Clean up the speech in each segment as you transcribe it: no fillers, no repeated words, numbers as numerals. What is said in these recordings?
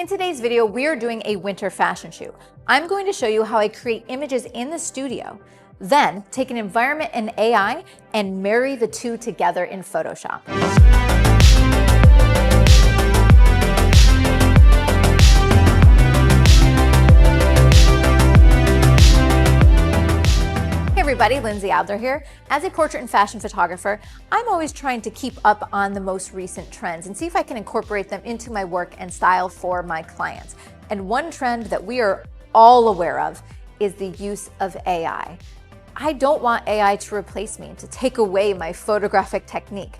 In today's video, we are doing a winter fashion shoot. I'm going to show you how I create images in the studio, then take an environment and AI and marry the two together in Photoshop. Hey everybody, Lindsay Adler here. As a portrait and fashion photographer, I'm always trying to keep up on the most recent trends and see if I can incorporate them into my work and style for my clients. And one trend that we are all aware of is the use of AI. I don't want AI to replace me, to take away my photographic technique.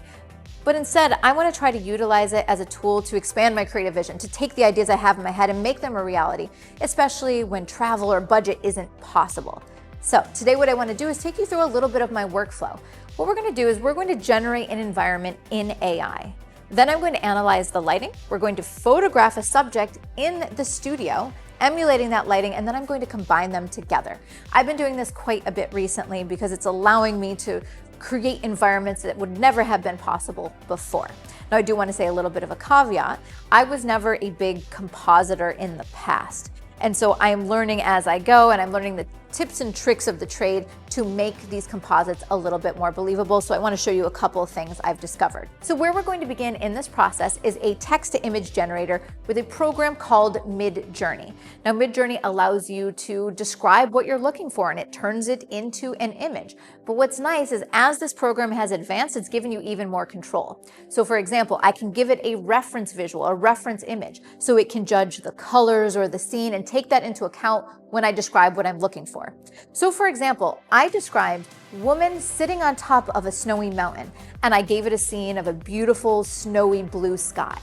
But instead, I want to try to utilize it as a tool to expand my creative vision, to take the ideas I have in my head and make them a reality, especially when travel or budget isn't possible. So today what I want to do is take you through a little bit of my workflow. What we're going to do is we're going to generate an environment in AI. Then I'm going to analyze the lighting. We're going to photograph a subject in the studio, emulating that lighting, and then I'm going to combine them together. I've been doing this quite a bit recently because it's allowing me to create environments that would never have been possible before. Now I do want to say a little bit of a caveat. I was never a big compositor in the past. And so I am learning as I go, and I'm learning the tips and tricks of the trade to make these composites a little bit more believable. So I want to show you a couple of things I've discovered. So where we're going to begin in this process is a text-to-image generator with a program called MidJourney. Now MidJourney allows you to describe what you're looking for and it turns it into an image. But what's nice is as this program has advanced, it's given you even more control. So for example, I can give it a reference visual, a reference image, so it can judge the colors or the scene and take that into account when I describe what I'm looking for. So for example, I described woman sitting on top of a snowy mountain, and I gave it a scene of a beautiful snowy blue sky.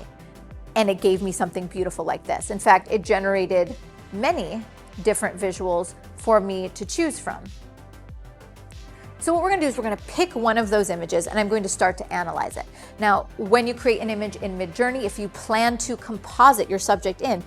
And it gave me something beautiful like this. In fact, it generated many different visuals for me to choose from. So what we're going to do is we're going to pick one of those images and I'm going to start to analyze it. Now, when you create an image in MidJourney, if you plan to composite your subject in,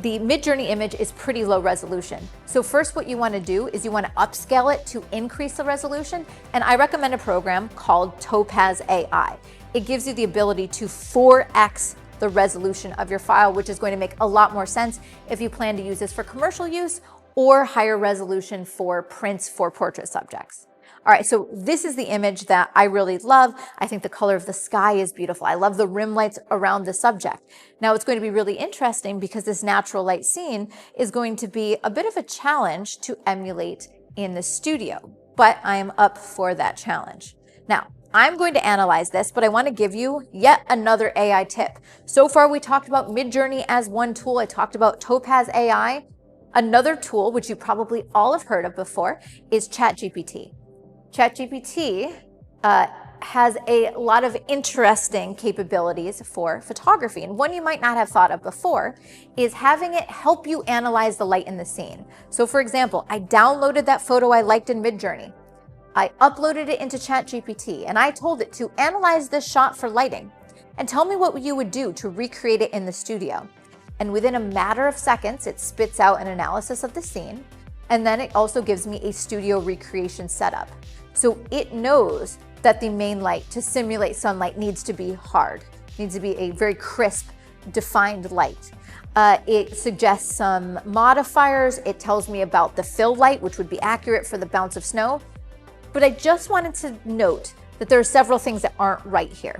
the MidJourney image is pretty low resolution. So first what you want to do is you want to upscale it to increase the resolution. And I recommend a program called Topaz AI. It gives you the ability to 4x the resolution of your file, which is going to make a lot more sense if you plan to use this for commercial use or higher resolution for prints for portrait subjects. All right, so this is the image that I really love. I think the color of the sky is beautiful. I love the rim lights around the subject. Now it's going to be really interesting because this natural light scene is going to be a bit of a challenge to emulate in the studio, but I am up for that challenge. Now, I'm going to analyze this, but I want to give you yet another AI tip. So far, we talked about MidJourney as one tool. I talked about Topaz AI. Another tool, which you probably all have heard of before, is ChatGPT. ChatGPT has a lot of interesting capabilities for photography. And one you might not have thought of before is having it help you analyze the light in the scene. So for example, I downloaded that photo I liked in MidJourney. I uploaded it into ChatGPT and I told it to analyze this shot for lighting and tell me what you would do to recreate it in the studio. And within a matter of seconds, it spits out an analysis of the scene. And then it also gives me a studio recreation setup. So it knows that the main light to simulate sunlight needs to be hard, needs to be a very crisp, defined light. It suggests some modifiers. It tells me about the fill light, which would be accurate for the bounce of snow. But I just wanted to note that there are several things that aren't right here.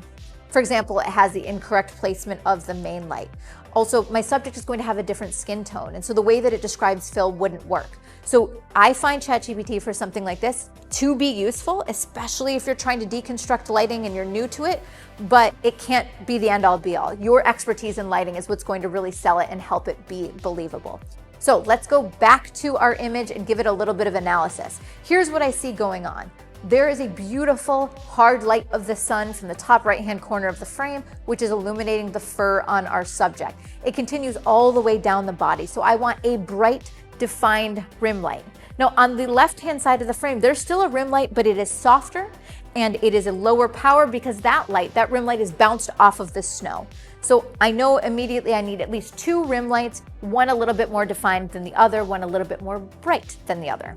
For example, it has the incorrect placement of the main light. Also, my subject is going to have a different skin tone, and so the way that it describes fill wouldn't work. So I find ChatGPT for something like this to be useful, especially if you're trying to deconstruct lighting and you're new to it, but it can't be the end-all be-all. Your expertise in lighting is what's going to really sell it and help it be believable. So let's go back to our image and give it a little bit of analysis. Here's what I see going on. There is a beautiful hard light of the sun from the top right-hand corner of the frame, which is illuminating the fur on our subject. It continues all the way down the body. So I want a bright, defined rim light. Now on the left-hand side of the frame, there's still a rim light, but it is softer and it is a lower power because that rim light is bounced off of the snow. So I know immediately I need at least 2 rim lights, one a little bit more defined than the other, one a little bit more bright than the other.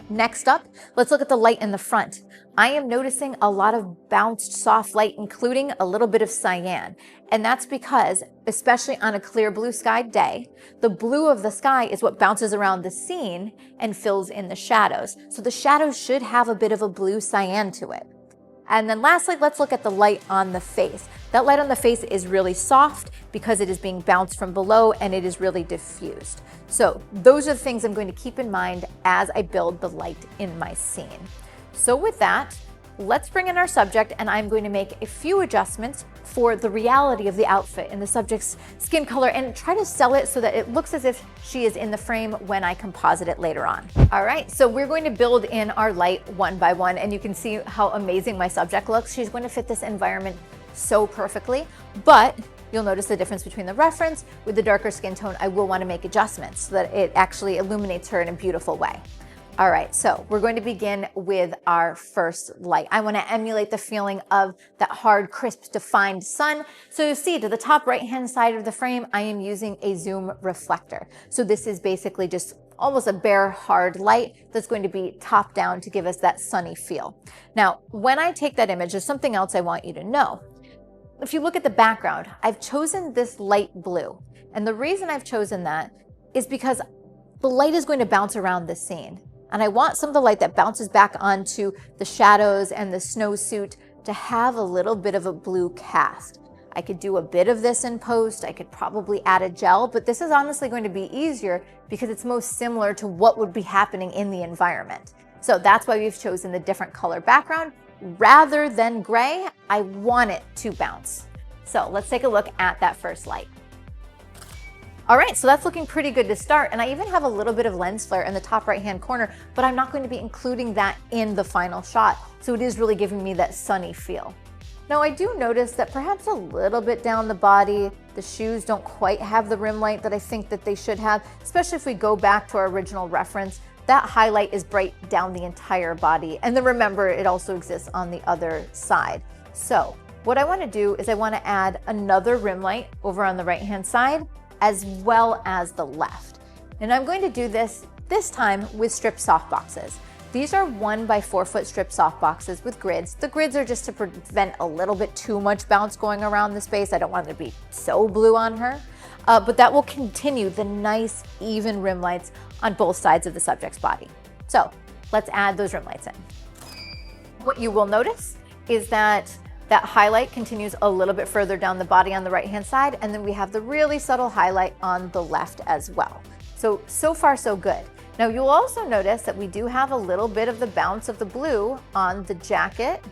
Next up, let's look at the light in the front. I am noticing a lot of bounced soft light, including a little bit of cyan. And that's because, especially on a clear blue sky day, the blue of the sky is what bounces around the scene and fills in the shadows. So the shadows should have a bit of a blue cyan to it. And then lastly, let's look at the light on the face. That light on the face is really soft because it is being bounced from below and it is really diffused. So those are the things I'm going to keep in mind as I build the light in my scene. So with that, let's bring in our subject, and I'm going to make a few adjustments for the reality of the outfit and the subject's skin color and try to sell it so that it looks as if she is in the frame when I composite it later on. All right, so we're going to build in our light one by one, and you can see how amazing my subject looks. She's going to fit this environment so perfectly, but you'll notice the difference between the reference. With the darker skin tone, I will want to make adjustments so that it actually illuminates her in a beautiful way. All right, so we're going to begin with our first light. I want to emulate the feeling of that hard, crisp, defined sun. So you see to the top right-hand side of the frame, I am using a zoom reflector. So this is basically just almost a bare, hard light that's going to be top down to give us that sunny feel. Now, when I take that image, there's something else I want you to know. If you look at the background, I've chosen this light blue. And the reason I've chosen that is because the light is going to bounce around the scene. And I want some of the light that bounces back onto the shadows and the snowsuit to have a little bit of a blue cast. I could do a bit of this in post. I could probably add a gel, but this is honestly going to be easier because it's most similar to what would be happening in the environment. So that's why we've chosen the different color background. Rather than gray, I want it to bounce. So let's take a look at that first light. All right, so that's looking pretty good to start. And I even have a little bit of lens flare in the top right-hand corner, but I'm not going to be including that in the final shot. So it is really giving me that sunny feel. Now I do notice that perhaps a little bit down the body, the shoes don't quite have the rim light that I think that they should have, especially if we go back to our original reference. That highlight is bright down the entire body. And then remember, it also exists on the other side. So what I want to do is I want to add another rim light over on the right-hand side, as well as the left. And I'm going to do this time with strip softboxes. These are 1 by 4 foot strip softboxes with grids. The grids are just to prevent a little bit too much bounce going around the space. I don't want it to be so blue on her, but that will continue the nice even rim lights on both sides of the subject's body. So let's add those rim lights in. What you will notice is that highlight continues a little bit further down the body on the right-hand side, and then we have the really subtle highlight on the left as well. So far so good. Now you'll also notice that we do have a little bit of the bounce of the blue on the jacket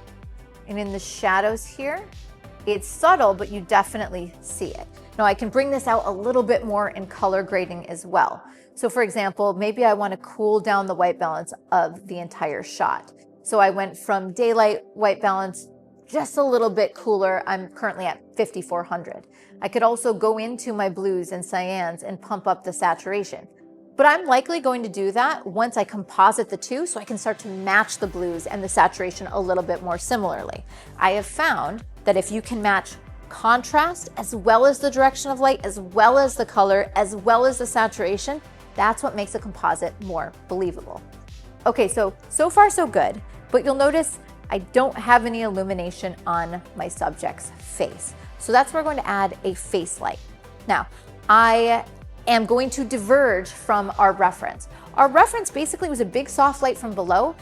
and in the shadows here. It's subtle, but you definitely see it. Now I can bring this out a little bit more in color grading as well. So for example, maybe I want to cool down the white balance of the entire shot. So I went from daylight white balance just a little bit cooler. I'm currently at 5400. I could also go into my blues and cyans and pump up the saturation. But I'm likely going to do that once I composite the two so I can start to match the blues and the saturation a little bit more similarly. I have found that if you can match contrast as well as the direction of light, as well as the color, as well as the saturation, that's what makes a composite more believable. Okay, so far so good, but you'll notice I don't have any illumination on my subject's face. So that's where we're going to add a face light. Now, I am going to diverge from our reference. Our reference basically was a big soft light from below.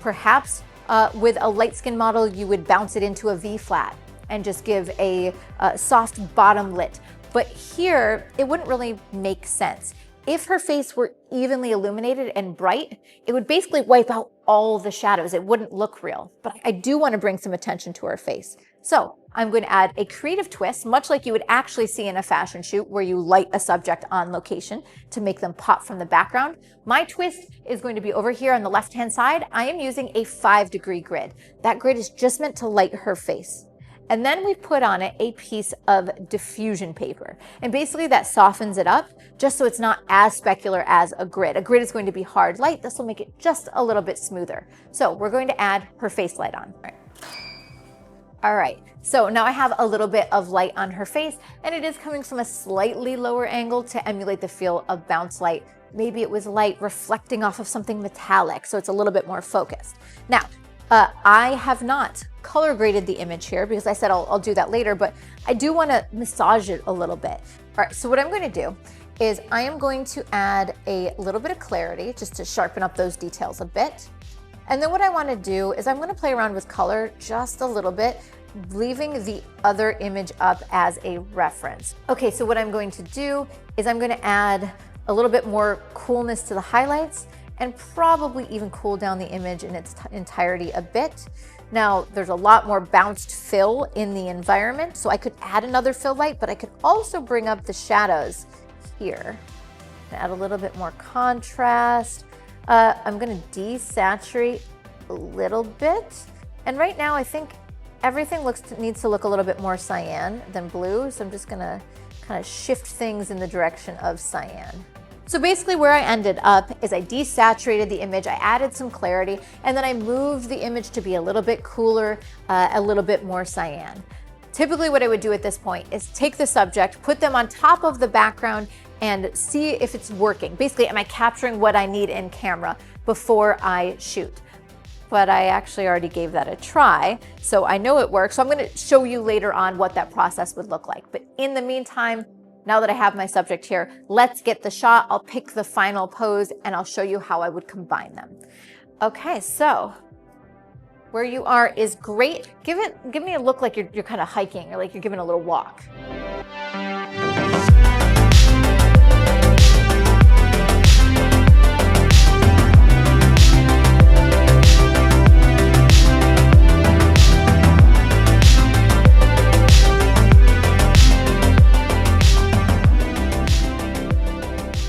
Perhaps with a light skin model, you would bounce it into a V flat and just give a soft bottom lit. But here, it wouldn't really make sense. If her face were evenly illuminated and bright, it would basically wipe out all the shadows. It wouldn't look real, but I do want to bring some attention to her face. So I'm going to add a creative twist, much like you would actually see in a fashion shoot where you light a subject on location to make them pop from the background. My twist is going to be over here on the left-hand side. I am using a 5-degree grid. That grid is just meant to light her face. And then we put on it a piece of diffusion paper. And basically that softens it up just so it's not as specular as a grid. A grid is going to be hard light. This will make it just a little bit smoother. So we're going to add her face light on. All right, so now I have a little bit of light on her face, and it is coming from a slightly lower angle to emulate the feel of bounce light maybe it was light reflecting off of something metallic, so it's a little bit more focused. Now, I have not color graded the image here because I said I'll do that later, but I do want to massage it a little bit. All right, so what I'm going to do is I am going to add a little bit of clarity just to sharpen up those details a bit. And then what I want to do is I'm going to play around with color just a little bit, leaving the other image up as a reference. Okay, so what I'm going to do is I'm going to add a little bit more coolness to the highlights and probably even cool down the image in its entirety a bit. Now, there's a lot more bounced fill in the environment, so I could add another fill light, but I could also bring up the shadows here and add a little bit more contrast. I'm gonna desaturate a little bit. And right now, I think everything needs to look a little bit more cyan than blue, so I'm just gonna kind of shift things in the direction of cyan. So basically where I ended up is I desaturated the image, I added some clarity, and then I moved the image to be a little bit cooler, a little bit more cyan. Typically what I would do at this point is take the subject, put them on top of the background, and see if it's working. Basically, am I capturing what I need in camera before I shoot? But I actually already gave that a try, so I know it works. So I'm gonna show you later on what that process would look like. But in the meantime, now that I have my subject here, let's get the shot. I'll pick the final pose and I'll show you how I would combine them. Okay, so where you are is great. Give me a look like you're kind of hiking or like you're giving a little walk.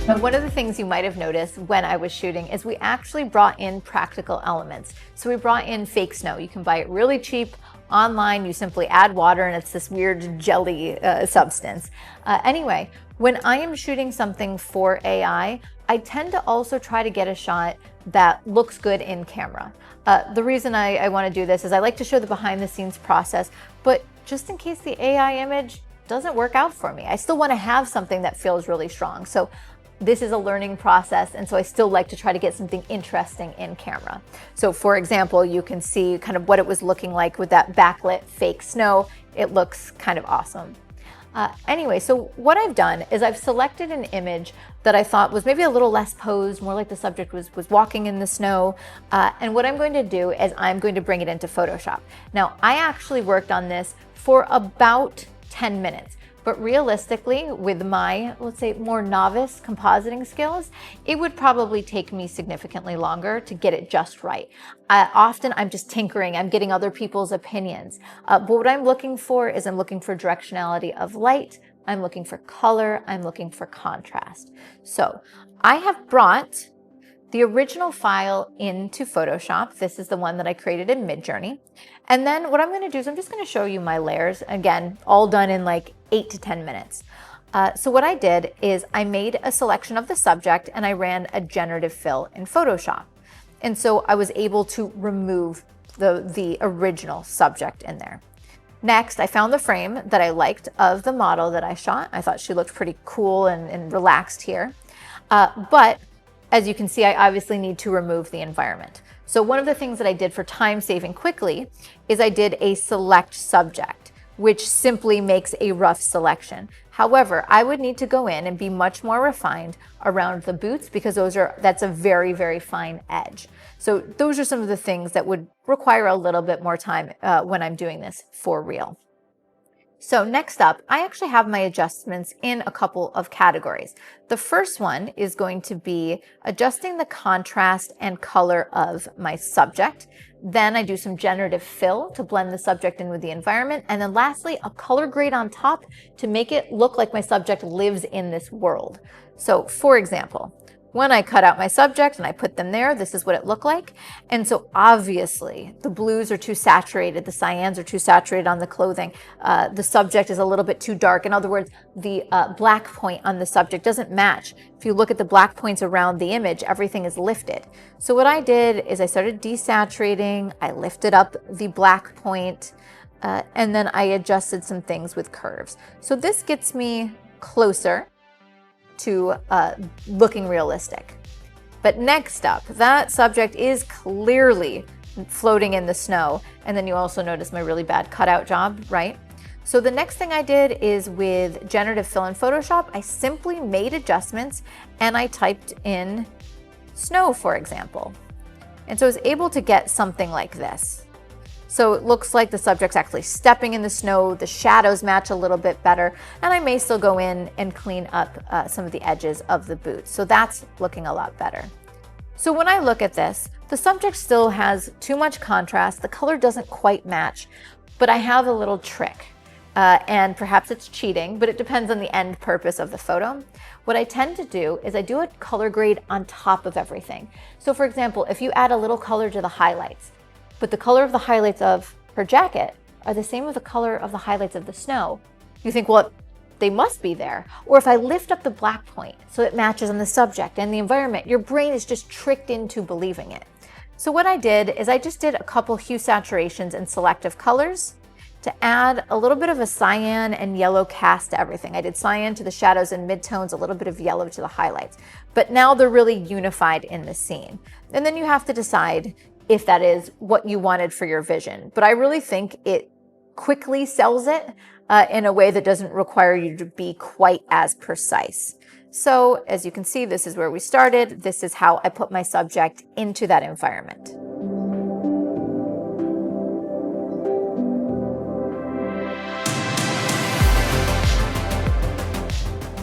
But one of the things you might have noticed when I was shooting is we actually brought in practical elements. So we brought in fake snow. You can buy it really cheap online. You simply add water and it's this weird jelly substance. Anyway, when I am shooting something for AI, I tend to also try to get a shot that looks good in camera. The reason I want to do this is I like to show the behind the scenes process, but just in case the AI image doesn't work out for me, I still want to have something that feels really strong. So this is a learning process, and so I still like to try to get something interesting in camera. So for example, you can see kind of what it was looking like with that backlit fake snow. It looks kind of awesome. Anyway, so what I've done is I've selected an image that I thought was maybe a little less posed, more like the subject was walking in the snow. And what I'm going to do is I'm going to bring it into Photoshop. Now, I actually worked on this for about 10 minutes. But realistically, with my, let's say, more novice compositing skills, it would probably take me significantly longer to get it just right. Often I'm just tinkering, I'm getting other people's opinions. But what I'm looking for is I'm looking for directionality of light, I'm looking for color, I'm looking for contrast. So I have brought the original file into Photoshop. This is the one that I created in MidJourney. And then what I'm going to do is I'm just going to show you my layers. Again, all done in like 8 to 10 minutes. So what I did is I made a selection of the subject and I ran a generative fill in Photoshop. And so I was able to remove the original subject in there. Next, I found the frame that I liked of the model that I shot. I thought she looked pretty cool and relaxed here. But as you can see, I obviously need to remove the environment. So one of the things that I did for time saving quickly is I did a select subject, which simply makes a rough selection. However, I would need to go in and be much more refined around the boots because that's a very, very fine edge. So those are some of the things that would require a little bit more time when I'm doing this for real. So next up, I actually have my adjustments in a couple of categories. The first one is going to be adjusting the contrast and color of my subject. Then I do some generative fill to blend the subject in with the environment. And then lastly, a color grade on top to make it look like my subject lives in this world. So for example, when I cut out my subject and I put them there, this is what it looked like. And so obviously the blues are too saturated, the cyans are too saturated on the clothing. The subject is a little bit too dark. In other words, the black point on the subject doesn't match. If you look at the black points around the image, everything is lifted. So what I did is I started desaturating, I lifted up the black point, and then I adjusted some things with curves. So this gets me closer to looking realistic. But next up, that subject is clearly floating in the snow. And then you also notice my really bad cutout job, right? So the next thing I did is with generative fill in Photoshop, I simply made adjustments and I typed in snow, for example. And so I was able to get something like this. So it looks like the subject's actually stepping in the snow, the shadows match a little bit better, and I may still go in and clean up some of the edges of the boots. So that's looking a lot better. So when I look at this, the subject still has too much contrast, the color doesn't quite match, but I have a little trick. And perhaps it's cheating, but it depends on the end purpose of the photo. What I tend to do is I do a color grade on top of everything. So for example, if you add a little color to the highlights, but the color of the highlights of her jacket are the same as the color of the highlights of the snow, you think, well, they must be there. Or if I lift up the black point so it matches on the subject and the environment, your brain is just tricked into believing it. So what I did is I just did a couple hue saturations and selective colors to add a little bit of a cyan and yellow cast to everything. I did cyan to the shadows and midtones, a little bit of yellow to the highlights. But now they're really unified in the scene. And then you have to decide if that is what you wanted for your vision. But I really think it quickly sells it in a way that doesn't require you to be quite as precise. So as you can see, this is where we started. This is how I put my subject into that environment.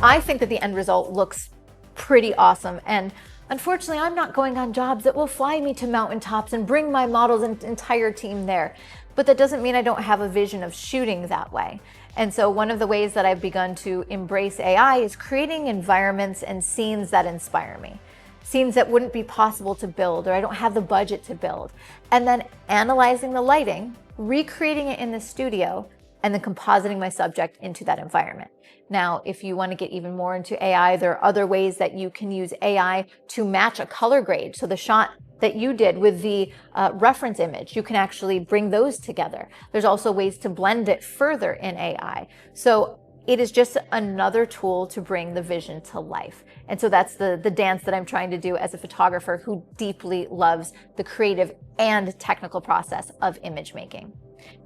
I think that the end result looks pretty awesome. And unfortunately, I'm not going on jobs that will fly me to mountaintops and bring my models and entire team there. But that doesn't mean I don't have a vision of shooting that way. And so one of the ways that I've begun to embrace AI is creating environments and scenes that inspire me. Scenes that wouldn't be possible to build, or I don't have the budget to build. And then analyzing the lighting, recreating it in the studio, and then compositing my subject into that environment. Now, if you want to get even more into AI, there are other ways that you can use AI to match a color grade. So the shot that you did with the reference image, you can actually bring those together. There's also ways to blend it further in AI. So it is just another tool to bring the vision to life. And so that's the dance that I'm trying to do as a photographer who deeply loves the creative and technical process of image making.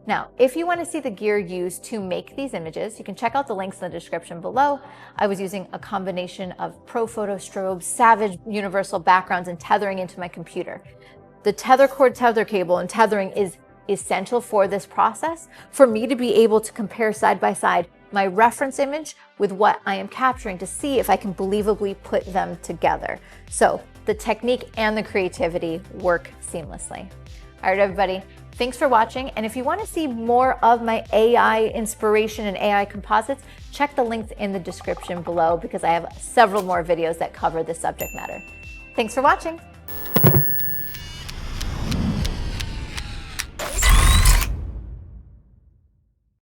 Now, if you want to see the gear used to make these images, you can check out the links in the description below. I was using a combination of ProPhoto strobes, Savage universal backgrounds, and tethering into my computer. The tether cord tether cable and tethering is essential for this process, for me to be able to compare side by side my reference image with what I am capturing to see if I can believably put them together. So the technique and the creativity work seamlessly. All right, everybody. Thanks for watching, and if you want to see more of my AI inspiration and AI composites, check the links in the description below because I have several more videos that cover this subject matter. Thanks for watching.